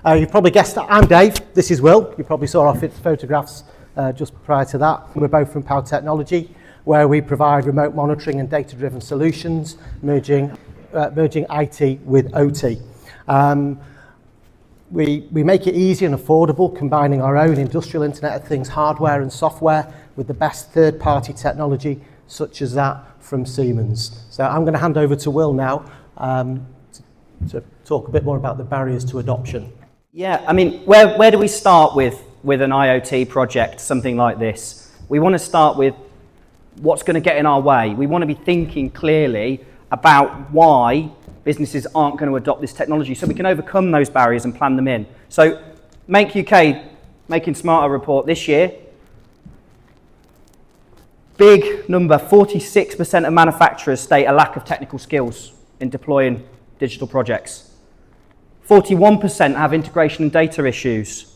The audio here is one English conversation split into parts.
You've probably guessed that I'm Dave, this is Will. You probably saw our photographs just prior to that. We're both from Power Technology, where we provide remote monitoring and data-driven solutions, merging IT with OT. We make it easy and affordable, combining our own industrial Internet of Things hardware and software with the best third-party technology, such as that from Siemens. So I'm going to hand over to Will now to talk a bit more about the barriers to adoption. Yeah, I mean, where do we start with an IoT project, something like this? We want to start with what's going to get in our way. We want to be thinking clearly about why businesses aren't going to adopt this technology so we can overcome those barriers and plan them in. So Make UK, Making Smarter report this year, big number, 46% of manufacturers state a lack of technical skills in deploying digital projects. 41% have integration and data issues.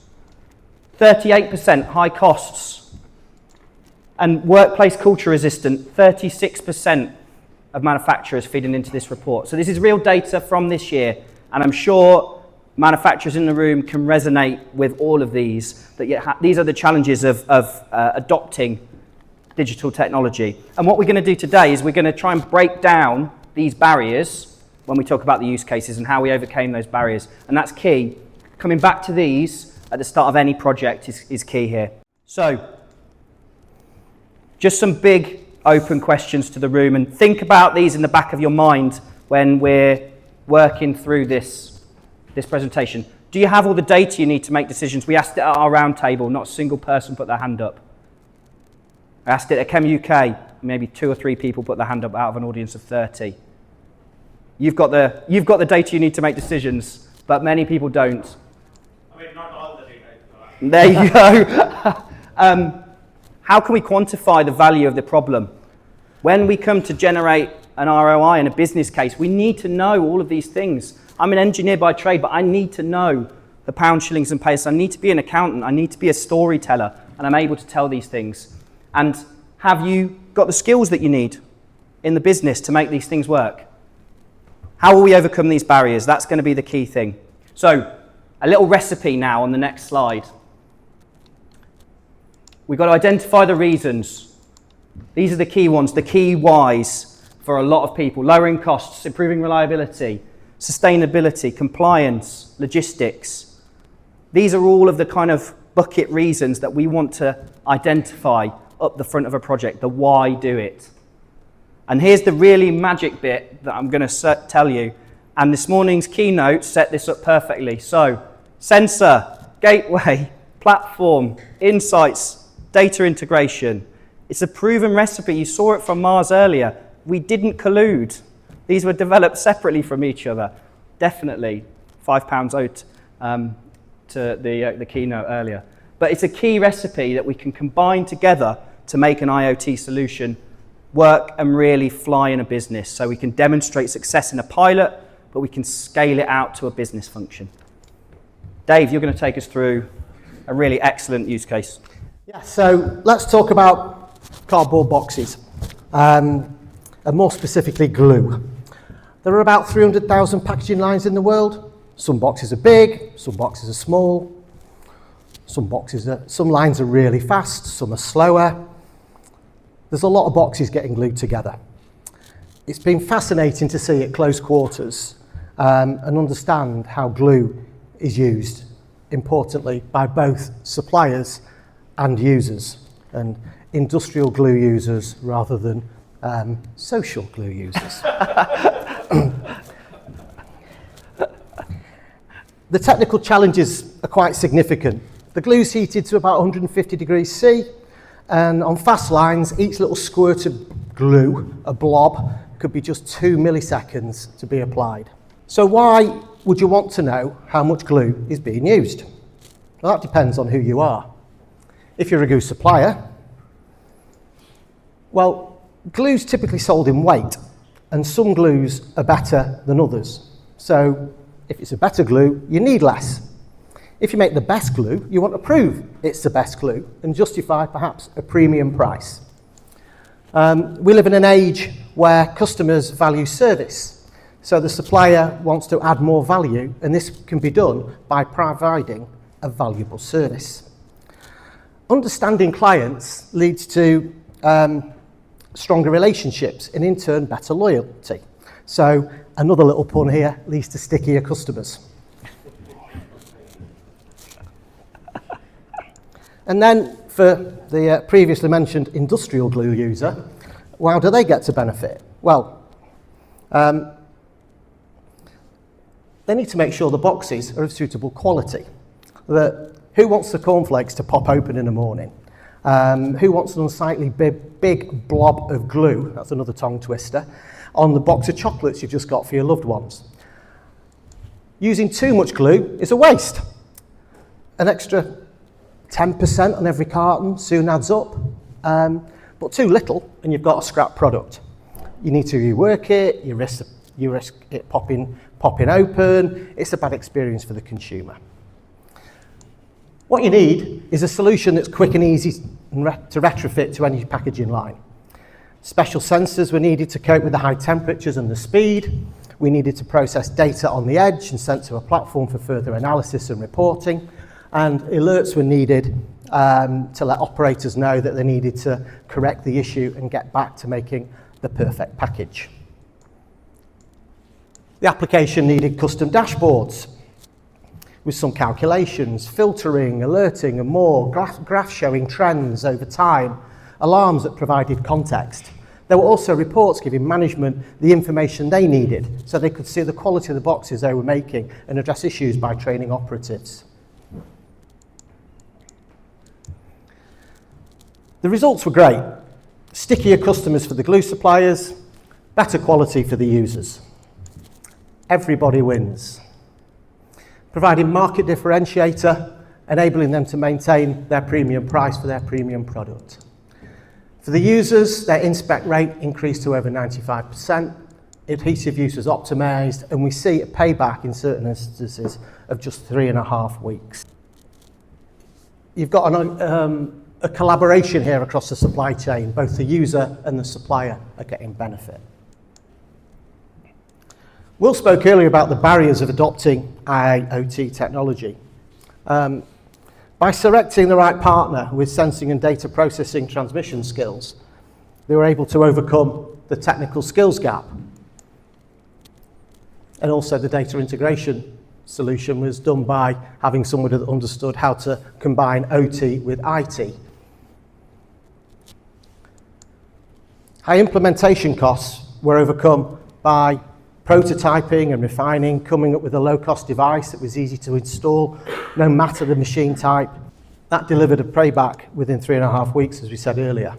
38% high costs. And workplace culture resistant, 36% of manufacturers feeding into this report. So this is real data from this year, and I'm sure manufacturers in the room can resonate with all of these. That these are the challenges of adopting digital technology. And what we're going to do today is we're going to try and break down these barriers when we talk about the use cases and how we overcame those barriers. And that's key. Coming back to these at the start of any project is key here. So, just some big open questions to the room, and think about these in the back of your mind when we're working through this presentation. Do you have all the data you need to make decisions? We asked it at our round table, not a single person put their hand up. I asked it at Chem UK, maybe 2 or 3 people put their hand up out of an audience of 30. You've got the data you need to make decisions, but many people don't. I mean, not all the data. There you go. How can we quantify the value of the problem? When we come to generate an ROI in a business case, we need to know all of these things. I'm an engineer by trade, but I need to know the pounds, shillings, and pence. I need to be an accountant. I need to be a storyteller, and I'm able to tell these things. And have you got the skills that you need in the business to make these things work? How will we overcome these barriers? That's going to be the key thing. So, a little recipe now on the next slide. We've got to identify the reasons. These are the key ones, the key whys for a lot of people. Lowering costs, improving reliability, sustainability, compliance, logistics. These are all of the kind of bucket reasons that we want to identify up the front of a project, the why do it. And here's the really magic bit that I'm going to tell you. And this morning's keynote set this up perfectly. So, sensor, gateway, platform, insights, data integration. It's a proven recipe. You saw it from Mars earlier. We didn't collude. These were developed separately from each other. Definitely. £5 owed to the keynote earlier. But it's a key recipe that we can combine together to make an IoT solution work and really fly in a business. So we can demonstrate success in a pilot, but we can scale it out to a business function. Dave, you're going to take us through a really excellent use case. Yeah, so let's talk about cardboard boxes, and more specifically glue. There are about 300,000 packaging lines in the world. Some boxes are big, some boxes are small, some lines are really fast, some are slower. There's a lot of boxes getting glued together. It's been fascinating to see at close quarters and understand how glue is used, importantly, by both suppliers and users, and industrial glue users rather than social glue users. The technical challenges are quite significant. The glue's heated to about 150 degrees C, and on fast lines, each little squirt of glue, a blob, could be just 2 milliseconds to be applied. So why would you want to know how much glue is being used? Well, that depends on who you are. If you're a glue supplier, well, glue's typically sold in weight, and some glues are better than others. So if it's a better glue, you need less. If you make the best glue, you want to prove it's the best glue and justify perhaps a premium price. We live in an age where customers value service. So the supplier wants to add more value, and this can be done by providing a valuable service. Understanding clients leads to stronger relationships and in turn better loyalty. So another little pun here leads to stickier customers. And then for the previously mentioned industrial glue user, how do they get to benefit? Well, they need to make sure the boxes are of suitable quality. Who wants the cornflakes to pop open in the morning? Who wants an unsightly big blob of glue, that's another tongue twister, on the box of chocolates you've just got for your loved ones? Using too much glue is a waste. An extra 10% on every carton soon adds up, but too little and you've got a scrap product. You need to rework it, you risk it popping open. It's a bad experience for the consumer. What you need is a solution that's quick and easy to retrofit to any packaging line. Special sensors were needed to cope with the high temperatures and the speed. We needed to process data on the edge and sent to a platform for further analysis and reporting. And alerts were needed to let operators know that they needed to correct the issue and get back to making the perfect package. The application needed custom dashboards with some calculations, filtering, alerting and more, graphs showing trends over time, alarms that provided context. There were also reports giving management the information they needed so they could see the quality of the boxes they were making and address issues by training operatives. The results were great. Stickier customers for the glue suppliers, better quality for the users. Everybody wins. Providing market differentiator, enabling them to maintain their premium price for their premium product. For the users, their in-spec rate increased to over 95%, adhesive use was optimised, and we see a payback in certain instances of just 3.5 weeks. You've got a collaboration here across the supply chain. Both the user and the supplier are getting benefit. Will spoke earlier about the barriers of adopting IoT technology. By selecting the right partner with sensing and data processing transmission skills, they were able to overcome the technical skills gap. And also the data integration solution was done by having somebody that understood how to combine OT with IT. High implementation costs were overcome by prototyping and refining, coming up with a low-cost device that was easy to install, no matter the machine type. That delivered a payback within 3.5 weeks, as we said earlier.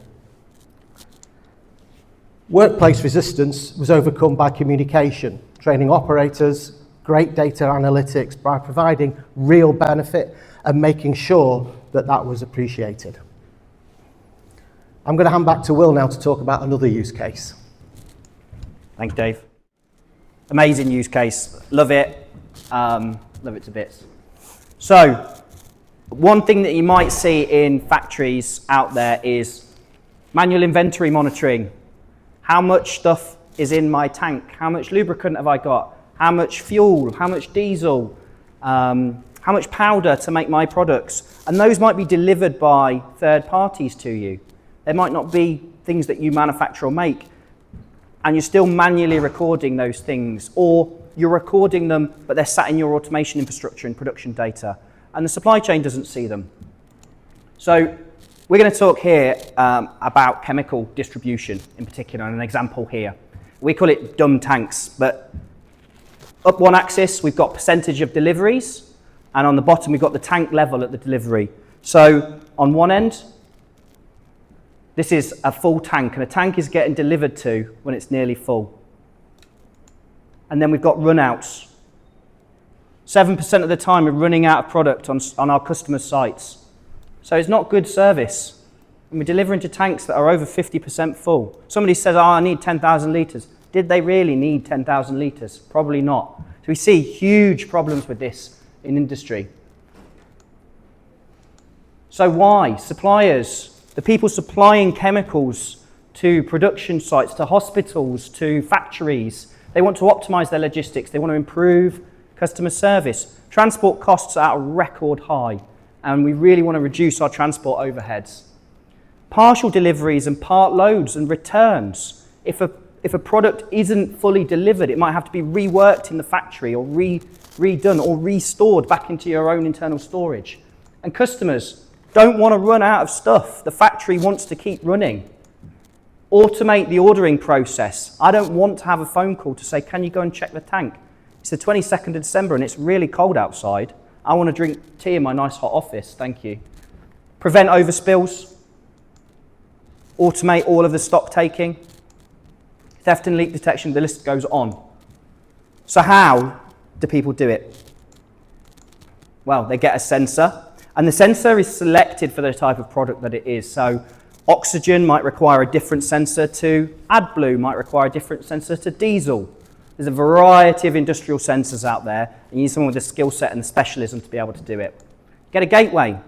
Workplace resistance was overcome by communication, training operators, great data analytics, by providing real benefit and making sure that that was appreciated. I'm going to hand back to Will now to talk about another use case. Thanks, Dave. Amazing use case. Love it. Love it to bits. So, one thing that you might see in factories out there is manual inventory monitoring. How much stuff is in my tank? How much lubricant have I got? How much fuel? How much diesel? How much powder to make my products? And those might be delivered by third parties to you. They might not be things that you manufacture or make. And you're still manually recording those things, or you're recording them, but they're sat in your automation infrastructure and production data, and the supply chain doesn't see them. So we're going to talk here about chemical distribution in particular, and an example here. We call it dumb tanks, but up one axis we've got percentage of deliveries, and on the bottom we've got the tank level at the delivery. So on one end, this is a full tank, and a tank is getting delivered to when it's nearly full. And then we've got runouts. 7% of the time we're running out of product on our customers' sites. So it's not good service. And we're delivering to tanks that are over 50% full. Somebody says, oh, I need 10,000 litres. Did they really need 10,000 litres? Probably not. So we see huge problems with this in industry. So why? Suppliers. The people supplying chemicals to production sites, to hospitals, to factories, They want to optimize their logistics. They want to improve customer service. Transport costs are at a record high, and we really want to reduce our transport overheads. Partial deliveries and part loads and returns. If a product isn't fully delivered, it might have to be reworked in the factory or redone or restored back into your own internal storage. And customers don't want to run out of stuff. The factory wants to keep running. Automate the ordering process. I don't want to have a phone call to say, can you go and check the tank? It's the 22nd of December and it's really cold outside. I want to drink tea in my nice hot office, thank you. Prevent overspills. Automate all of the stock taking. Theft and leak detection, the list goes on. So how do people do it? Well, they get a sensor, and the sensor is selected for the type of product that it is. So oxygen might require a different sensor to AdBlue, might require a different sensor to diesel. There's a variety of industrial sensors out there, and you need someone with the skill set and the specialism to be able to do it. Get a gateway.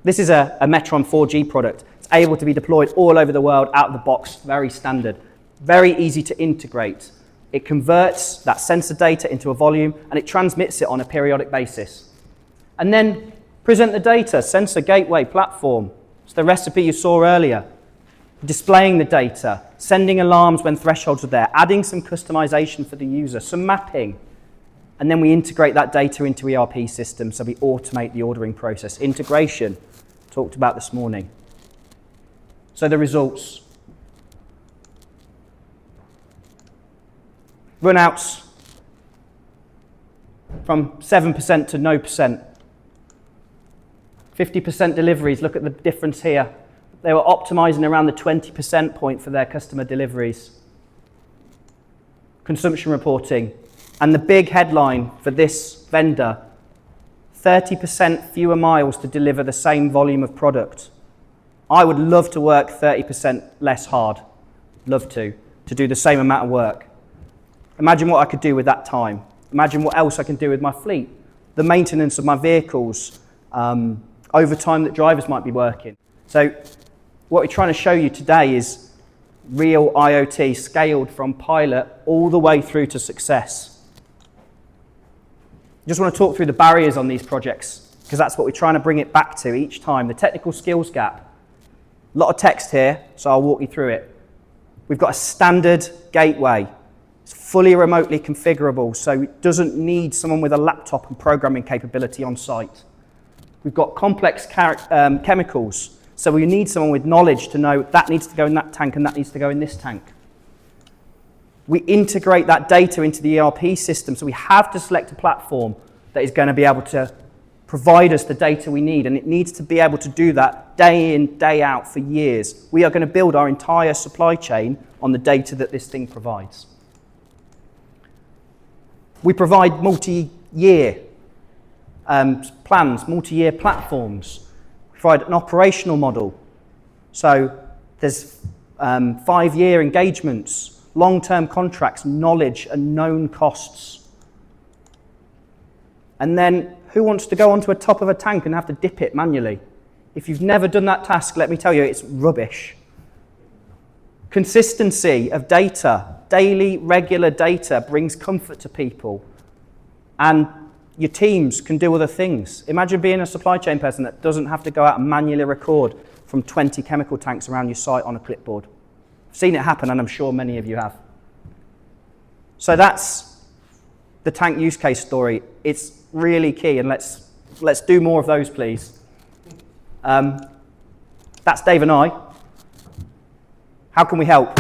This is a Metron 4G product. It's able to be deployed all over the world, out of the box, very standard. Very easy to integrate. It converts that sensor data into a volume and it transmits it on a periodic basis. And then present the data, sensor, gateway, platform. It's the recipe you saw earlier. Displaying the data, sending alarms when thresholds are there, adding some customization for the user, some mapping. And then we integrate that data into ERP systems, so we automate the ordering process. Integration, talked about this morning. So the results. Runouts from 7% to no percent. 50% deliveries, look at the difference here. They were optimizing around the 20% point for their customer deliveries. Consumption reporting. And the big headline for this vendor, 30% fewer miles to deliver the same volume of product. I would love to work 30% less hard. Love to do the same amount of work. Imagine what I could do with that time. Imagine what else I can do with my fleet. The maintenance of my vehicles, overtime that drivers might be working. So what we're trying to show you today is real IoT scaled from pilot all the way through to success. Just want to talk through the barriers on these projects, because that's what we're trying to bring it back to each time. The technical skills gap. A lot of text here, so I'll walk you through it. We've got a standard gateway. It's fully remotely configurable, so it doesn't need someone with a laptop and programming capability on site. We've got complex chemicals, so we need someone with knowledge to know that needs to go in that tank and that needs to go in this tank. We integrate that data into the ERP system, so we have to select a platform that is going to be able to provide us the data we need, and it needs to be able to do that day in, day out for years. We are going to build our entire supply chain on the data that this thing provides. We provide multi-year plans, multi-year platforms. We provide an operational model. So there's 5-year engagements, long-term contracts, knowledge and known costs. And then who wants to go onto a top of a tank and have to dip it manually? If you've never done that task, let me tell you, it's rubbish. Consistency of data, daily, regular data brings comfort to people. And your teams can do other things. Imagine being a supply chain person that doesn't have to go out and manually record from 20 chemical tanks around your site on a clipboard. I've seen it happen, and I'm sure many of you have. So that's the tank use case story. It's really key, and let's do more of those, please. That's Dave and I. How can we help?